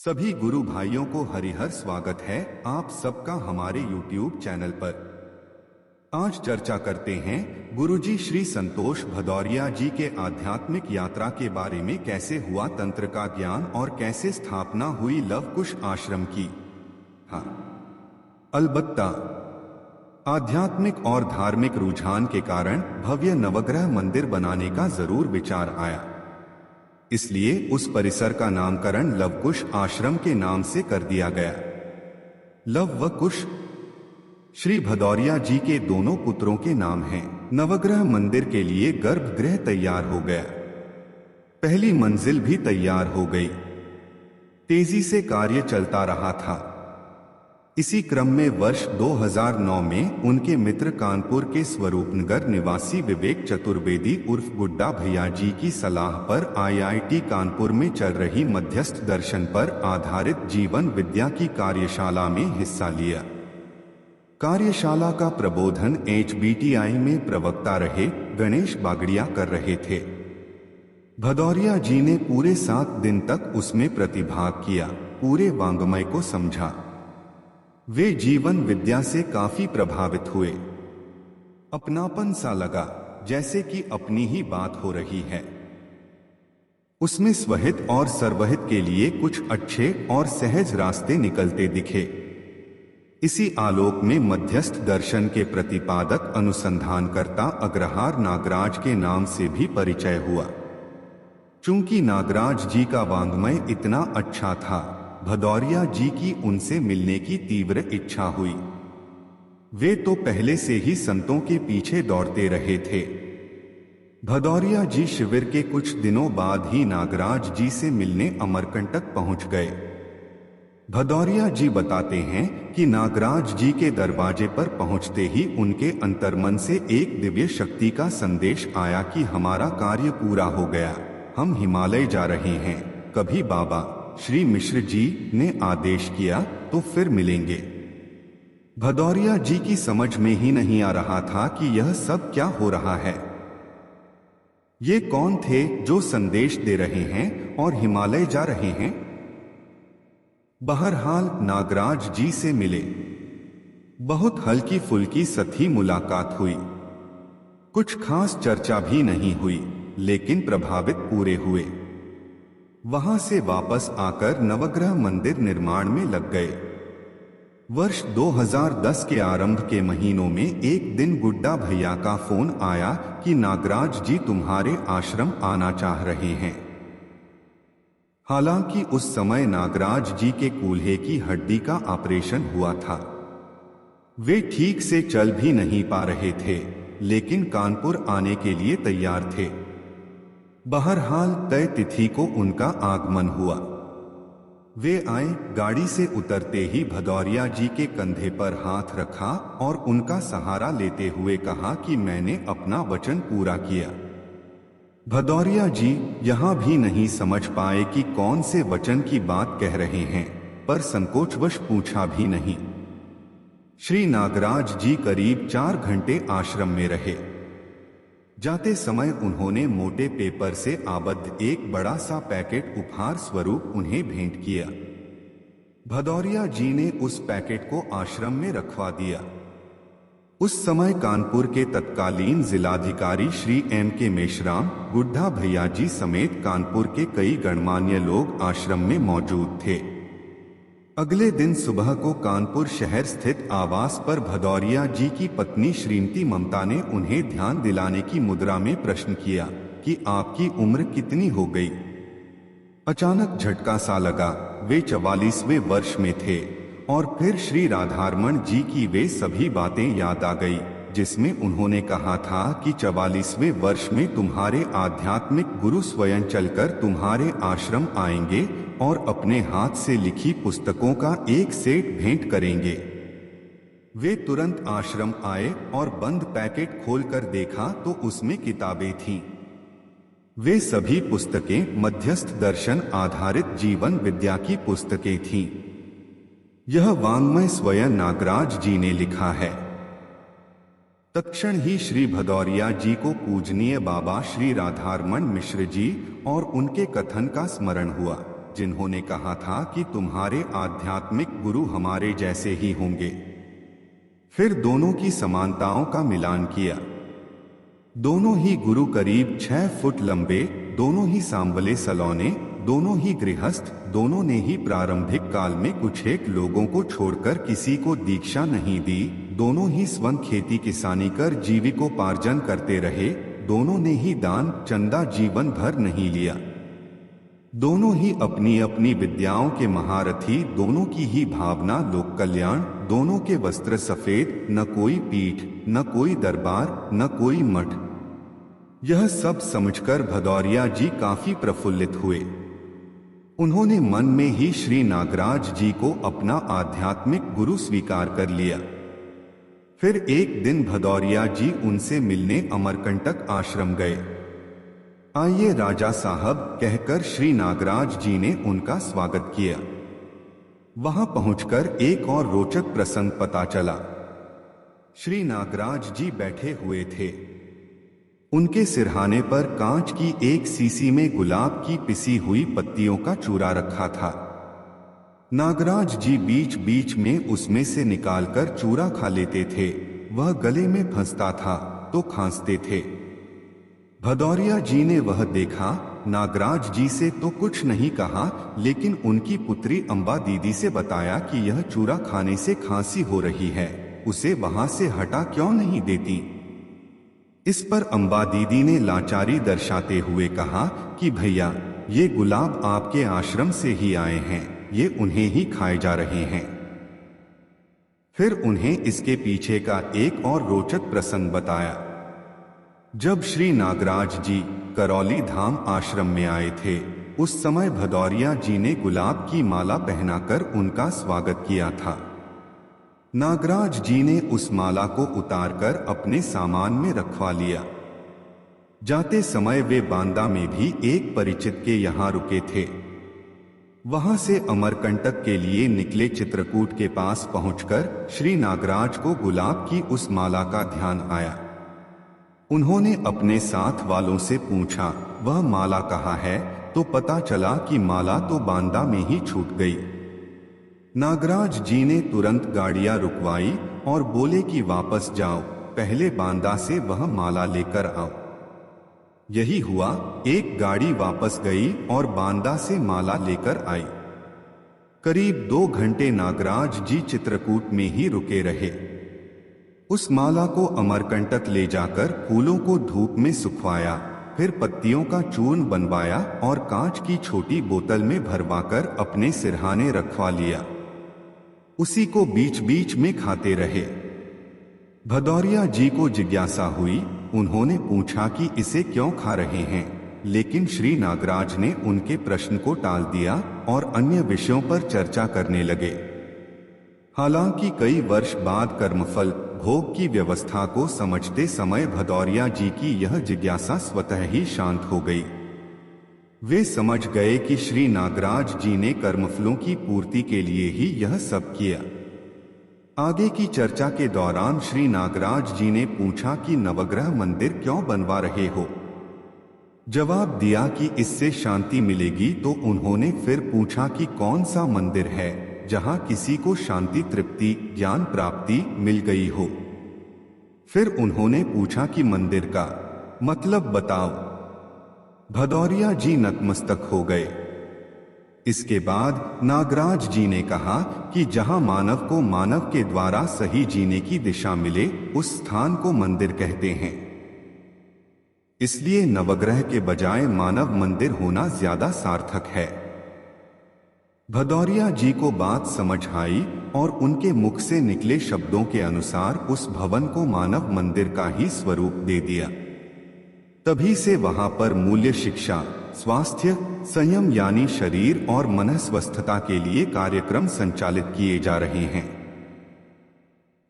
सभी गुरु भाइयों को हरिहर स्वागत है आप सबका हमारे YouTube चैनल पर। आज चर्चा करते हैं गुरुजी श्री संतोष भदौरिया जी के आध्यात्मिक यात्रा के बारे में। कैसे हुआ तंत्र का ज्ञान और कैसे स्थापना हुई लव कुश आश्रम की। हाँ, अलबत्ता आध्यात्मिक और धार्मिक रुझान के कारण भव्य नवग्रह मंदिर बनाने का जरूर विचार आया। इसलिए उस परिसर का नामकरण लवकुश आश्रम के नाम से कर दिया गया। लव व कुश श्री भदौरिया जी के दोनों पुत्रों के नाम हैं। नवग्रह मंदिर के लिए गर्भगृह तैयार हो गया, पहली मंजिल भी तैयार हो गई। तेजी से कार्य चलता रहा था। इसी क्रम में वर्ष 2009 में उनके मित्र कानपुर के स्वरूपनगर निवासी विवेक चतुर्वेदी उर्फ गुड्डा भैया जी की सलाह पर IIT कानपुर में चल रही मध्यस्थ दर्शन पर आधारित जीवन विद्या की कार्यशाला में हिस्सा लिया। कार्यशाला का प्रबोधन HBTI में प्रवक्ता रहे गणेश बागड़िया कर रहे थे। भदौरिया जी ने पूरे 7 दिन तक उसमें प्रतिभाग किया, पूरे वाङ्मय को समझा। वे जीवन विद्या से काफी प्रभावित हुए। अपनापन सा लगा, जैसे कि अपनी ही बात हो रही है। उसमें स्वहित और सर्वहित के लिए कुछ अच्छे और सहज रास्ते निकलते दिखे। इसी आलोक में मध्यस्थ दर्शन के प्रतिपादक अनुसंधानकर्ता अग्रहार नागराज के नाम से भी परिचय हुआ। चूंकि नागराज जी का वाङ्मय इतना अच्छा था, भदौरिया जी की उनसे मिलने की तीव्र इच्छा हुई। वे तो पहले से ही संतों के पीछे दौड़ते रहे थे। भदौरिया जी शिविर के कुछ दिनों बाद ही नागराज जी से मिलने अमरकंटक पहुंच गए। भदौरिया जी बताते हैं कि नागराज जी के दरवाजे पर पहुंचते ही उनके अंतर्मन से एक दिव्य शक्ति का संदेश आया कि हमारा कार्य पूरा हो गया, हम हिमालय जा रहे हैं। कभी बाबा श्री मिश्र जी ने आदेश किया तो फिर मिलेंगे। भदौरिया जी की समझ में ही नहीं आ रहा था कि यह सब क्या हो रहा है। ये कौन थे जो संदेश दे रहे हैं और हिमालय जा रहे हैं। बहरहाल नागराज जी से मिले। बहुत हल्की फुल्की सथी मुलाकात हुई। कुछ खास चर्चा भी नहीं हुई, लेकिन प्रभावित पूरे हुए। वहां से वापस आकर नवग्रह मंदिर निर्माण में लग गए। वर्ष 2010 के आरंभ के महीनों में एक दिन गुड्डा भैया का फोन आया कि नागराज जी तुम्हारे आश्रम आना चाह रहे हैं। हालांकि उस समय नागराज जी के कूल्हे की हड्डी का ऑपरेशन हुआ था। वे ठीक से चल भी नहीं पा रहे थे, लेकिन कानपुर आने के लिए तैयार थे। बहरहाल तय तिथि को उनका आगमन हुआ। वे आए। गाड़ी से उतरते ही भदौरिया जी के कंधे पर हाथ रखा और उनका सहारा लेते हुए कहा कि मैंने अपना वचन पूरा किया। भदौरिया जी यहां भी नहीं समझ पाए कि कौन से वचन की बात कह रहे हैं, पर संकोचवश पूछा भी नहीं। श्री नागराज जी करीब 4 घंटे आश्रम में रहे। जाते समय उन्होंने मोटे पेपर से आबद्ध एक बड़ा सा पैकेट उपहार स्वरूप उन्हें भेंट किया। भदौरिया जी ने उस पैकेट को आश्रम में रखवा दिया। उस समय कानपुर के तत्कालीन जिलाधिकारी श्री M.K. मेश्राम, गुड्डा भैया जी समेत कानपुर के कई गणमान्य लोग आश्रम में मौजूद थे। अगले दिन सुबह को कानपुर शहर स्थित आवास पर भदौरिया जी की पत्नी श्रीमती ममता ने उन्हें ध्यान दिलाने की मुद्रा में प्रश्न किया कि आपकी उम्र कितनी हो गई। अचानक झटका सा लगा। वे 44वें वर्ष में थे और फिर श्री राधारमण जी की वे सभी बातें याद आ गई, जिसमें उन्होंने कहा था कि 44वें वर्ष में तुम्हारे आध्यात्मिक गुरु स्वयं चलकर तुम्हारे आश्रम आएंगे और अपने हाथ से लिखी पुस्तकों का एक सेट भेंट करेंगे। वे तुरंत आश्रम आए और बंद पैकेट खोलकर देखा तो उसमें किताबें थीं। वे सभी पुस्तकें मध्यस्थ दर्शन आधारित जीवन विद्या की पुस्तकें थीं। यह वाङ्मय स्वयं नागराज जी ने लिखा है। तत्क्षण ही श्री भदौरिया जी को पूजनीय बाबा श्री राधारमण मिश्र जी और उनके कथन का स्मरण हुआ। जिन्होंने कहा था कि तुम्हारे आध्यात्मिक गुरु हमारे जैसे ही होंगे। फिर दोनों की समानताओं का मिलान किया। दोनों ही गुरु करीब 6 फुट लंबे, दोनों ही सांवले सलौने, दोनों ही गृहस्थ, दोनों ने ही प्रारंभिक काल में कुछ एक लोगों को छोड़कर किसी को दीक्षा नहीं दी, दोनों ही स्वयं खेती किसानी कर जीविकोपार्जन करते रहे, दोनों ने ही दान चंदा जीवन भर नहीं लिया। दोनों ही अपनी अपनी विद्याओं के महारथी, दोनों की ही भावना लोक कल्याण, दोनों के वस्त्र सफेद, न कोई पीठ, न कोई दरबार, न कोई मठ। यह सब समझकर भदौरिया जी काफी प्रफुल्लित हुए। उन्होंने मन में ही श्री नागराज जी को अपना आध्यात्मिक गुरु स्वीकार कर लिया। फिर एक दिन भदौरिया जी उनसे मिलने अमरकंटक आश्रम गए। आइए राजा साहब कहकर श्री नागराज जी ने उनका स्वागत किया। वहां पहुंचकर एक और रोचक प्रसंग पता चला। श्री नागराज जी बैठे हुए थे। उनके सिरहाने पर कांच की एक सीसी में गुलाब की पिसी हुई पत्तियों का चूरा रखा था। नागराज जी बीच बीच में उसमें से निकालकर चूरा खा लेते थे। वह गले में फंसता था तो खांसते थे। भदौरिया जी ने वह देखा। नागराज जी से तो कुछ नहीं कहा, लेकिन उनकी पुत्री अम्बा दीदी से बताया कि यह चूरा खाने से खांसी हो रही है, उसे वहां से हटा क्यों नहीं देती। इस पर अम्बा दीदी ने लाचारी दर्शाते हुए कहा कि भैया, ये गुलाब आपके आश्रम से ही आए हैं, ये उन्हें ही खाए जा रहे हैं। फिर उन्हें इसके पीछे का एक और रोचक प्रसंग बताया। जब श्री नागराज जी करौली धाम आश्रम में आए थे, उस समय भदौरिया जी ने गुलाब की माला पहनाकर उनका स्वागत किया था। नागराज जी ने उस माला को उतारकर अपने सामान में रखवा लिया। जाते समय वे बांदा में भी एक परिचित के यहाँ रुके थे। वहां से अमरकंटक के लिए निकले चित्रकूट के पास पहुंचकर श्री नागराज को गुलाब की उस माला का ध्यान आया। उन्होंने अपने साथ वालों से पूछा, वह माला कहाँ है? तो पता चला कि माला तो बांदा में ही छूट गई। नागराज जी ने तुरंत गाड़ियां रुकवाई और बोले कि वापस जाओ, पहले बांदा से वह माला लेकर आओ। यही हुआ, एक गाड़ी वापस गई और बांदा से माला लेकर आई। करीब 2 घंटे नागराज जी चित्रकूट में ही रुके रहे। उस माला को अमरकंटक ले जाकर फूलों को धूप में सुखवाया, फिर पत्तियों का चूर्ण बनवाया और कांच की छोटी बोतल में भरवाकर अपने सिरहाने रखवा लिया। उसी को बीच बीच में खाते रहे। भदौरिया जी को जिज्ञासा हुई। उन्होंने पूछा कि इसे क्यों खा रहे हैं, लेकिन श्री नागराज ने उनके प्रश्न को टाल दिया और अन्य विषयों पर चर्चा करने लगे। हालांकि कई वर्ष बाद कर्मफल भोग की व्यवस्था को समझते समय भदौरिया जी की यह जिज्ञासा स्वतः ही शांत हो गई। वे समझ गए कि श्री नागराज जी ने कर्मफलों की पूर्ति के लिए ही यह सब किया। आगे की चर्चा के दौरान श्री नागराज जी ने पूछा कि नवग्रह मंदिर क्यों बनवा रहे हो? जवाब दिया कि इससे शांति मिलेगी। तो उन्होंने फिर पूछा कि कौन सा मंदिर है जहां किसी को शांति, तृप्ति, ज्ञान प्राप्ति मिल गई हो। फिर उन्होंने पूछा कि मंदिर का मतलब बताओ। भदौरिया जी नतमस्तक हो गए। इसके बाद नागराज जी ने कहा कि जहां मानव को मानव के द्वारा सही जीने की दिशा मिले, उस स्थान को मंदिर कहते हैं। इसलिए नवग्रह के बजाय मानव मंदिर होना ज्यादा सार्थक है। भदौरिया जी को बात समझ आई और उनके मुख से निकले शब्दों के अनुसार उस भवन को मानव मंदिर का ही स्वरूप दे दिया। तभी से वहां पर मूल्य शिक्षा, स्वास्थ्य, संयम यानी शरीर और मन स्वस्थता के लिए कार्यक्रम संचालित किए जा रहे हैं।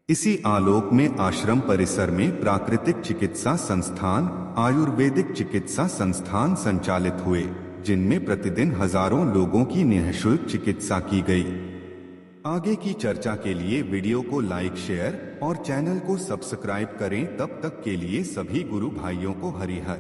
इसी आलोक में आश्रम परिसर में प्राकृतिक चिकित्सा संस्थान, आयुर्वेदिक चिकित्सा संस्थान संचालित हुए, जिनमें प्रतिदिन हजारों लोगों की निःशुल्क चिकित्सा की गई। आगे की चर्चा के लिए वीडियो को लाइक, शेयर और चैनल को सब्सक्राइब करें। तब तक के लिए सभी गुरु भाइयों को हरि हर।